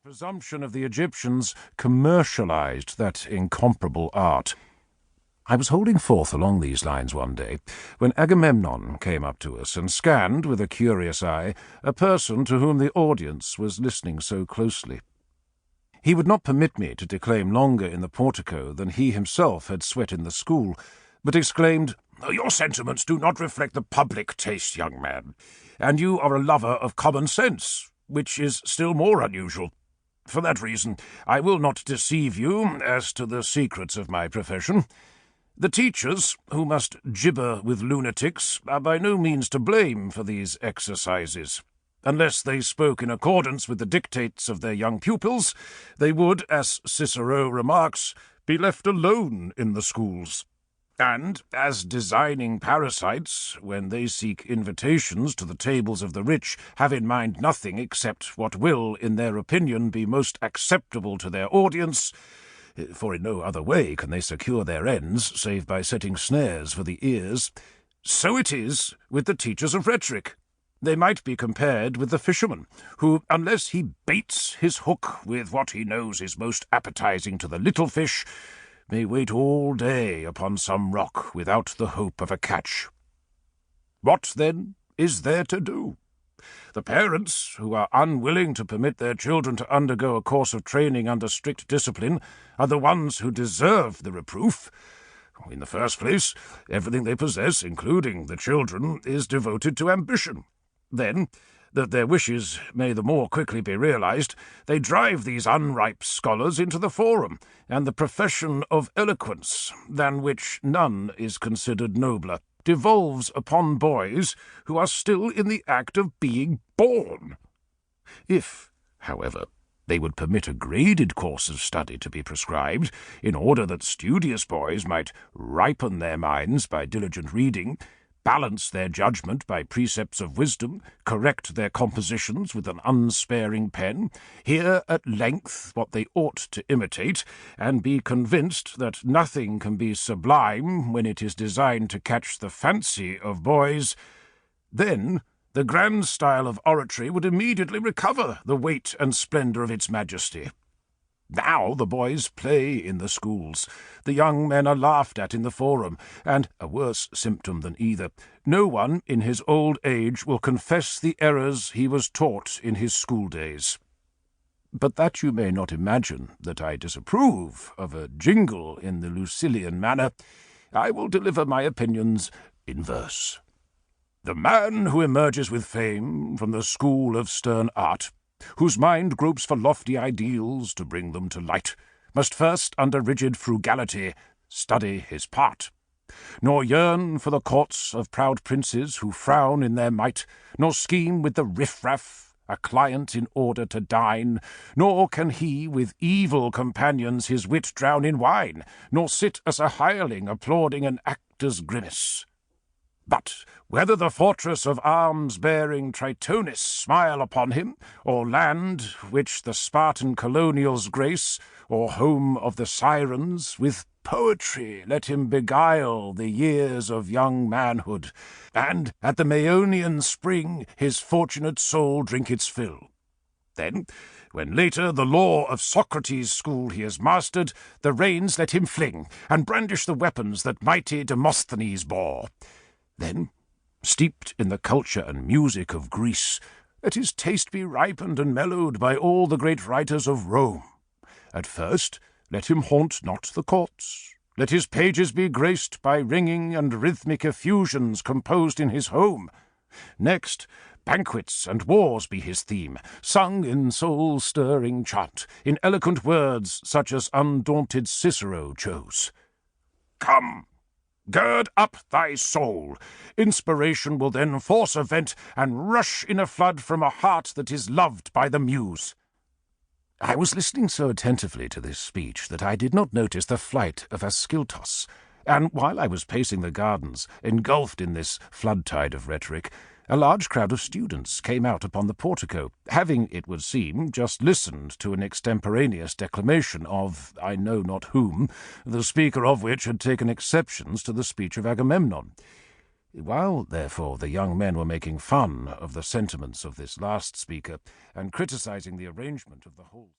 Presumption of the Egyptians commercialized that incomparable art. I was holding forth along these lines one day, when Agamemnon came up to us and scanned, with a curious eye, a person to whom the audience was listening so closely. He would not permit me to declaim longer in the portico than he himself had sweat in the school, but exclaimed, "Your sentiments do not reflect the public taste, young man, and you are a lover of common sense, which is still more unusual. For that reason, I will not deceive you as to the secrets of my profession. The teachers, who must gibber with lunatics, are by no means to blame for these exercises. Unless they spoke in accordance with the dictates of their young pupils, they would, as Cicero remarks, be left alone in the schools. And, as designing parasites, when they seek invitations to the tables of the rich, have in mind nothing except what will, in their opinion, be most acceptable to their audience, for in no other way can they secure their ends, save by setting snares for the ears, so it is with the teachers of rhetoric. They might be compared with the fisherman, who, unless he baits his hook with what he knows is most appetizing to the little fish, may wait all day upon some rock without the hope of a catch. What, then, is there to do? The parents, who are unwilling to permit their children to undergo a course of training under strict discipline, are the ones who deserve the reproof. In the first place, everything they possess, including the children, is devoted to ambition. Then, that their wishes may the more quickly be realized, they drive these unripe scholars into the forum, and the profession of eloquence, than which none is considered nobler, devolves upon boys who are still in the act of being born. If, however, they would permit a graded course of study to be prescribed, in order that studious boys might ripen their minds by diligent reading, balance their judgment by precepts of wisdom, correct their compositions with an unsparing pen, hear at length what they ought to imitate, and be convinced that nothing can be sublime when it is designed to catch the fancy of boys, then the grand style of oratory would immediately recover the weight and splendour of its majesty. Now the boys play in the schools, the young men are laughed at in the forum, and, a worse symptom than either, no one in his old age will confess the errors he was taught in his school days. But that you may not imagine that I disapprove of a jingle in the Lucilian manner, I will deliver my opinions in verse. The man who emerges with fame from the school of stern art, whose mind gropes for lofty ideals to bring them to light, must first, under rigid frugality, study his part, nor yearn for the courts of proud princes who frown in their might, nor scheme with the riffraff a client in order to dine, nor can he with evil companions his wit drown in wine, nor sit as a hireling applauding an actor's grimace. But whether the fortress of arms-bearing Tritonus smile upon him, or land which the Spartan colonials grace, or home of the Sirens, with poetry let him beguile the years of young manhood, and at the Maeonian spring his fortunate soul drink its fill. Then, when later the law of Socrates' school he has mastered, the reins let him fling, and brandish the weapons that mighty Demosthenes bore. Then, steeped in the culture and music of Greece, let his taste be ripened and mellowed by all the great writers of Rome. At first, let him haunt not the courts. Let his pages be graced by ringing and rhythmic effusions composed in his home. Next, banquets and wars be his theme, sung in soul-stirring chant, in eloquent words such as undaunted Cicero chose. Come! Gird up thy soul. Inspiration will then force a vent and rush in a flood from a heart that is loved by the muse. I was listening so attentively to this speech that I did not notice the flight of Ascyltos, and while I was pacing the gardens, engulfed in this flood-tide of rhetoric, a large crowd of students came out upon the portico, having, it would seem, just listened to an extemporaneous declamation of I know not whom, the speaker of which had taken exceptions to the speech of Agamemnon. While, therefore, the young men were making fun of the sentiments of this last speaker and criticizing the arrangement of the whole